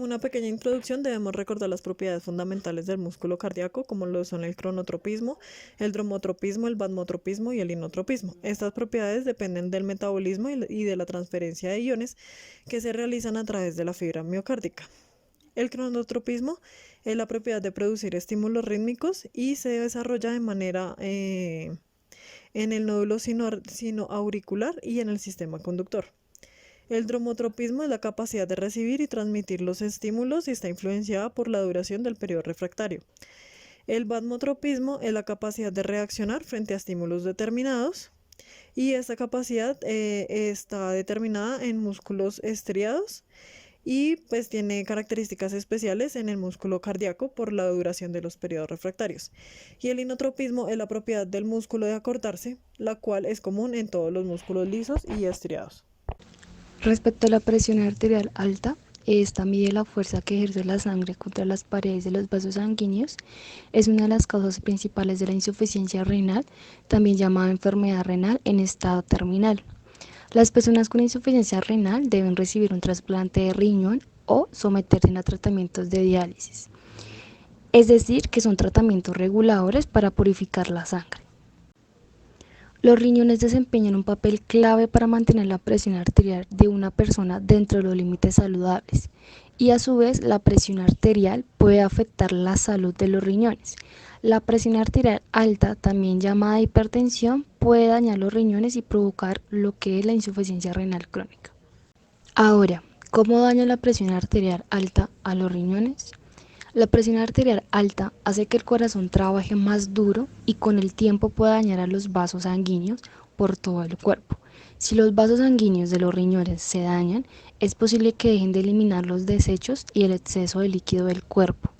una pequeña introducción, debemos recordar las propiedades fundamentales del músculo cardíaco, como lo son el cronotropismo, el dromotropismo, el vasmotropismo y el inotropismo. Estas propiedades dependen del metabolismo y de la transferencia de iones que se realizan a través de la fibra miocárdica. El cronotropismo es la propiedad de producir estímulos rítmicos y se desarrolla de manera en el nódulo sinoauricular y en el sistema conductor. El dromotropismo es la capacidad de recibir y transmitir los estímulos y está influenciada por la duración del periodo refractario. El vasmotropismo es la capacidad de reaccionar frente a estímulos determinados y esta capacidad está determinada en músculos estriados y pues tiene características especiales en el músculo cardíaco por la duración de los periodos refractarios. Y el inotropismo es la propiedad del músculo de acortarse, la cual es común en todos los músculos lisos y estriados. Respecto a la presión arterial alta, esta mide la fuerza que ejerce la sangre contra las paredes de los vasos sanguíneos. Es una de las causas principales de la insuficiencia renal, también llamada enfermedad renal en estado terminal. Las personas con insuficiencia renal deben recibir un trasplante de riñón o someterse a tratamientos de diálisis, es decir, que son tratamientos reguladores para purificar la sangre. Los riñones desempeñan un papel clave para mantener la presión arterial de una persona dentro de los límites saludables y a su vez la presión arterial puede afectar la salud de los riñones. La presión arterial alta, también llamada hipertensión, puede dañar los riñones y provocar lo que es la insuficiencia renal crónica. Ahora, ¿cómo daña la presión arterial alta a los riñones? La presión arterial alta hace que el corazón trabaje más duro y con el tiempo pueda dañar a los vasos sanguíneos por todo el cuerpo. Si los vasos sanguíneos de los riñones se dañan, es posible que dejen de eliminar los desechos y el exceso de líquido del cuerpo.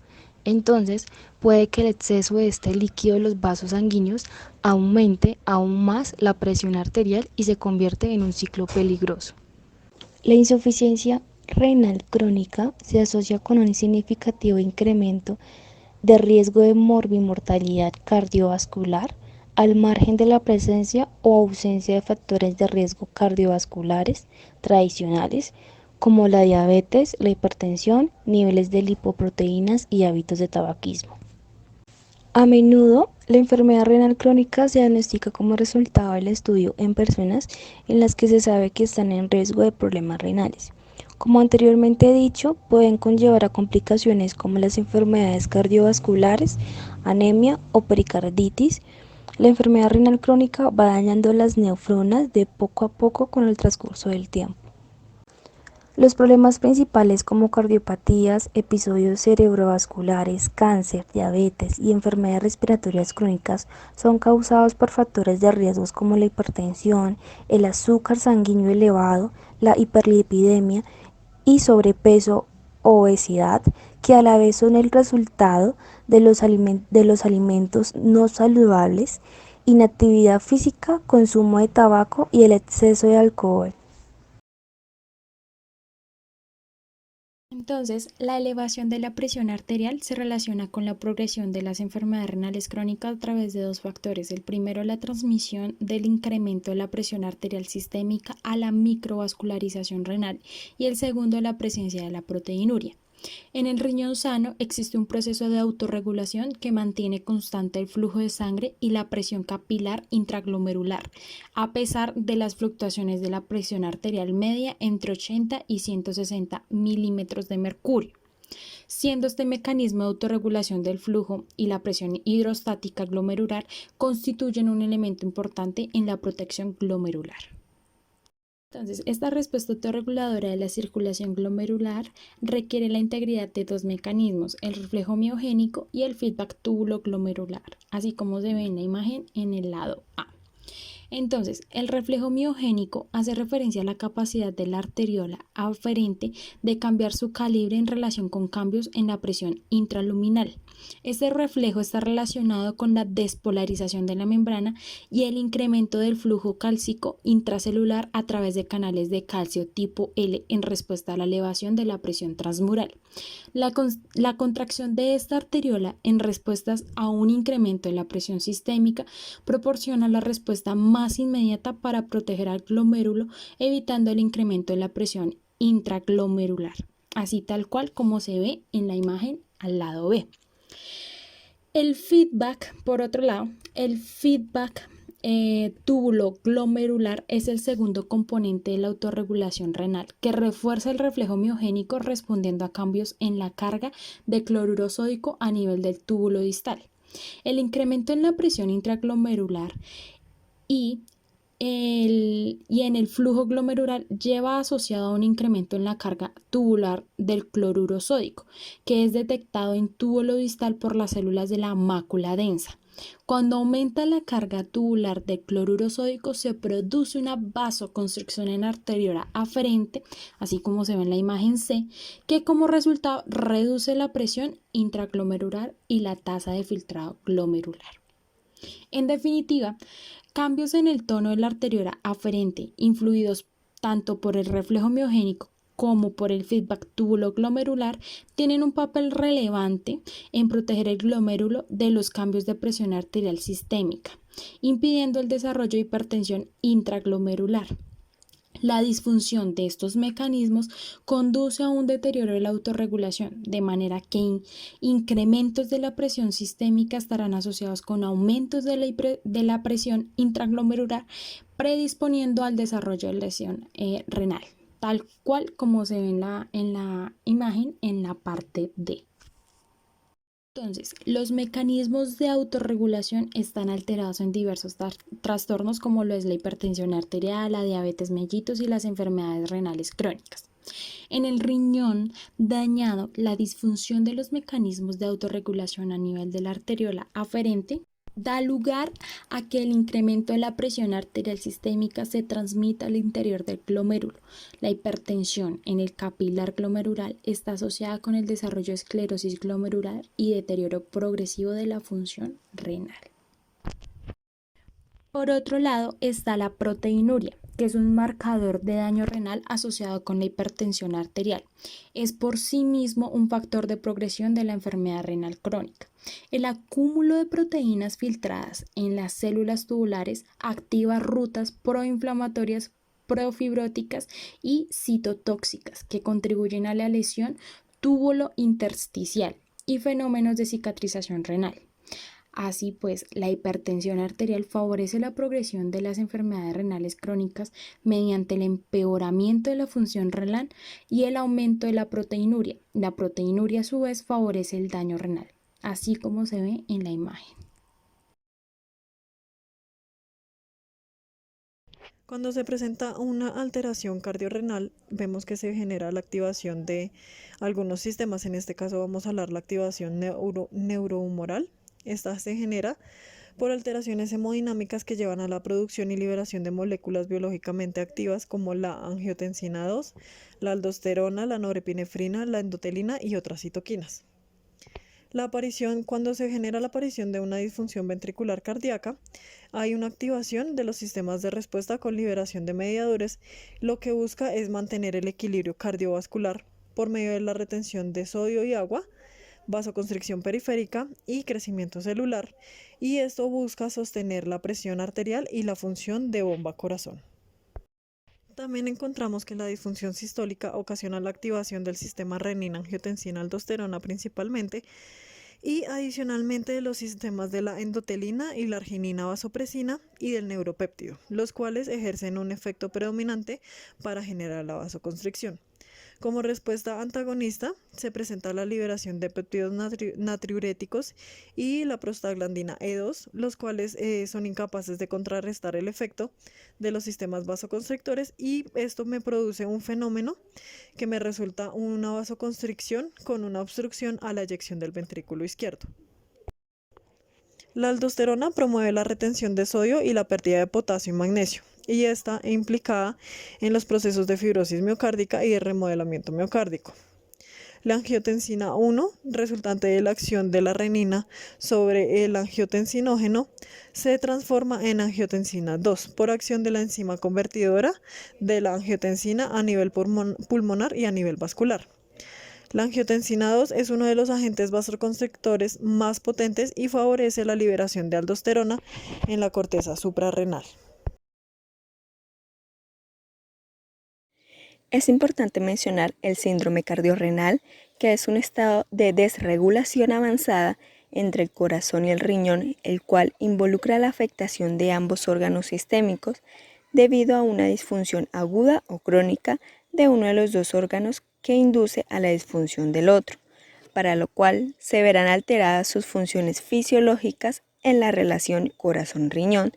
Entonces, puede que el exceso de este líquido de los vasos sanguíneos aumente aún más la presión arterial y se convierte en un ciclo peligroso. La insuficiencia renal crónica se asocia con un significativo incremento de riesgo de morbimortalidad cardiovascular, al margen de la presencia o ausencia de factores de riesgo cardiovasculares tradicionales, como la diabetes, la hipertensión, niveles de lipoproteínas y hábitos de tabaquismo. A menudo, la enfermedad renal crónica se diagnostica como resultado del estudio en personas en las que se sabe que están en riesgo de problemas renales. Como anteriormente he dicho, pueden conllevar a complicaciones como las enfermedades cardiovasculares, anemia o pericarditis. La enfermedad renal crónica va dañando las nefronas de poco a poco con el transcurso del tiempo. Los problemas principales como cardiopatías, episodios cerebrovasculares, cáncer, diabetes y enfermedades respiratorias crónicas son causados por factores de riesgos como la hipertensión, el azúcar sanguíneo elevado, la hiperlipidemia y sobrepeso o obesidad, que a la vez son el resultado de los alimentos no saludables, inactividad física, consumo de tabaco y el exceso de alcohol. Entonces, la elevación de la presión arterial se relaciona con la progresión de las enfermedades renales crónicas a través de dos factores. El primero, la transmisión del incremento de la presión arterial sistémica a la microvascularización renal y el segundo, la presencia de la proteinuria. En el riñón sano existe un proceso de autorregulación que mantiene constante el flujo de sangre y la presión capilar intraglomerular, a pesar de las fluctuaciones de la presión arterial media entre 80 y 160 milímetros de mercurio, siendo este mecanismo de autorregulación del flujo y la presión hidrostática glomerular constituyen un elemento importante en la protección glomerular. Entonces, esta respuesta autorreguladora de la circulación glomerular requiere la integridad de dos mecanismos, el reflejo miogénico y el feedback túbulo-glomerular, así como se ve en la imagen en el lado A. Entonces, el reflejo miogénico hace referencia a la capacidad de la arteriola aferente de cambiar su calibre en relación con cambios en la presión intraluminal. Este reflejo está relacionado con la despolarización de la membrana y el incremento del flujo cálcico intracelular a través de canales de calcio tipo L en respuesta a la elevación de la presión transmural. La contracción de esta arteriola en respuestas a un incremento de la presión sistémica proporciona la respuesta más inmediata para proteger al glomérulo, evitando el incremento de la presión intraglomerular. así tal cual como se ve en la imagen al lado B. El feedback, por otro lado, el feedback túbulo glomerular es el segundo componente de la autorregulación renal, que refuerza el reflejo miogénico respondiendo a cambios en la carga de cloruro sódico a nivel del túbulo distal. El incremento en la presión intraglomerular y en el flujo glomerular lleva asociado a un incremento en la carga tubular del cloruro sódico, que es detectado en túbulo distal por las células de la mácula densa. Cuando aumenta la carga tubular de cloruro sódico, se produce una vasoconstricción en la arteriola aferente, así como se ve en la imagen C, que como resultado reduce la presión intraglomerular y la tasa de filtrado glomerular. En definitiva, cambios en el tono de la arteriola aferente, influidos tanto por el reflejo miogénico como por el feedback túbulo glomerular, tienen un papel relevante en proteger el glomérulo de los cambios de presión arterial sistémica, impidiendo el desarrollo de hipertensión intraglomerular. La disfunción de estos mecanismos conduce a un deterioro de la autorregulación, de manera que incrementos de la presión sistémica estarán asociados con aumentos de la presión intraglomerular, predisponiendo al desarrollo de lesión renal, tal cual como se ve en la imagen en la parte D. Entonces, los mecanismos de autorregulación están alterados en diversos trastornos como lo es la hipertensión arterial, la diabetes mellitus y las enfermedades renales crónicas. En el riñón dañado, la disfunción de los mecanismos de autorregulación a nivel de la arteriola aferente da lugar a que el incremento de la presión arterial sistémica se transmita al interior del glomérulo. La hipertensión en el capilar glomerular está asociada con el desarrollo de esclerosis glomerular y deterioro progresivo de la función renal. Por otro lado está la proteinuria, que es un marcador de daño renal asociado con la hipertensión arterial. Es por sí mismo un factor de progresión de la enfermedad renal crónica. El acúmulo de proteínas filtradas en las células tubulares activa rutas proinflamatorias, profibróticas y citotóxicas que contribuyen a la lesión túbulo intersticial y fenómenos de cicatrización renal. Así pues, la hipertensión arterial favorece la progresión de las enfermedades renales crónicas mediante el empeoramiento de la función renal y el aumento de la proteinuria. La proteinuria a su vez favorece el daño renal, así como se ve en la imagen. Cuando se presenta una alteración cardiorrenal, vemos que se genera la activación de algunos sistemas. En este caso vamos a hablar de la activación neurohumoral. Esta se genera por alteraciones hemodinámicas que llevan a la producción y liberación de moléculas biológicamente activas como la angiotensina 2, la aldosterona, la norepinefrina, la endotelina y otras citoquinas. Cuando se genera la aparición de una disfunción ventricular cardíaca, hay una activación de los sistemas de respuesta con liberación de mediadores, lo que busca es mantener el equilibrio cardiovascular por medio de la retención de sodio y agua, vasoconstricción periférica y crecimiento celular, y esto busca sostener la presión arterial y la función de bomba corazón. También encontramos que la disfunción sistólica ocasiona la activación del sistema renina-angiotensina-aldosterona principalmente, y adicionalmente de los sistemas de la endotelina y la arginina vasopresina y del neuropéptido, los cuales ejercen un efecto predominante para generar la vasoconstricción. Como respuesta antagonista, se presenta la liberación de péptidos natriuréticos y la prostaglandina E2, los cuales son incapaces de contrarrestar el efecto de los sistemas vasoconstrictores, y esto me produce un fenómeno que me resulta una vasoconstricción con una obstrucción a la eyección del ventrículo izquierdo. La aldosterona promueve la retención de sodio y la pérdida de potasio y magnesio, y está implicada en los procesos de fibrosis miocárdica y de remodelamiento miocárdico. La angiotensina 1, resultante de la acción de la renina sobre el angiotensinógeno, se transforma en angiotensina 2 por acción de la enzima convertidora de la angiotensina a nivel pulmonar y a nivel vascular. La angiotensina 2 es uno de los agentes vasoconstrictores más potentes y favorece la liberación de aldosterona en la corteza suprarrenal. Es importante mencionar el síndrome cardiorrenal, que es un estado de desregulación avanzada entre el corazón y el riñón, el cual involucra la afectación de ambos órganos sistémicos debido a una disfunción aguda o crónica de uno de los dos órganos que induce a la disfunción del otro, para lo cual se verán alteradas sus funciones fisiológicas en la relación corazón-riñón,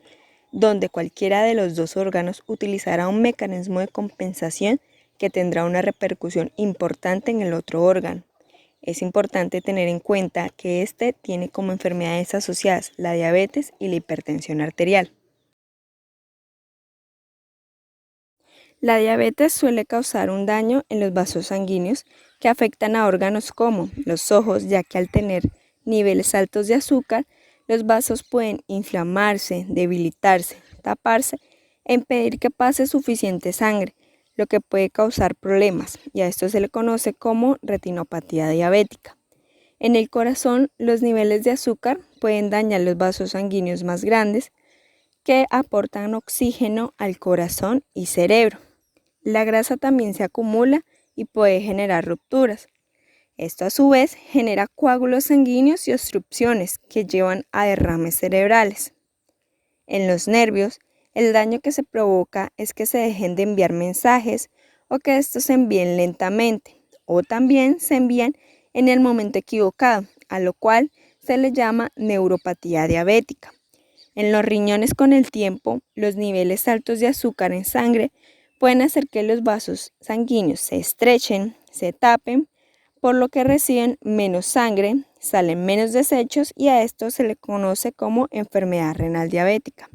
donde cualquiera de los dos órganos utilizará un mecanismo de compensación que tendrá una repercusión importante en el otro órgano. Es importante tener en cuenta que este tiene como enfermedades asociadas la diabetes y la hipertensión arterial. La diabetes suele causar un daño en los vasos sanguíneos que afectan a órganos como los ojos, ya que al tener niveles altos de azúcar, los vasos pueden inflamarse, debilitarse, taparse e impedir que pase suficiente sangre, lo que puede causar problemas, y a esto se le conoce como retinopatía diabética. En el corazón, los niveles de azúcar pueden dañar los vasos sanguíneos más grandes que aportan oxígeno al corazón y cerebro. La grasa también se acumula y puede generar rupturas. Esto a su vez genera coágulos sanguíneos y obstrucciones que llevan a derrames cerebrales. En los nervios, el daño que se provoca es que se dejen de enviar mensajes o que estos se envíen lentamente o también se envían en el momento equivocado, a lo cual se le llama neuropatía diabética. En los riñones con el tiempo, los niveles altos de azúcar en sangre pueden hacer que los vasos sanguíneos se estrechen, se tapen, por lo que reciben menos sangre, salen menos desechos y a esto se le conoce como enfermedad renal diabética.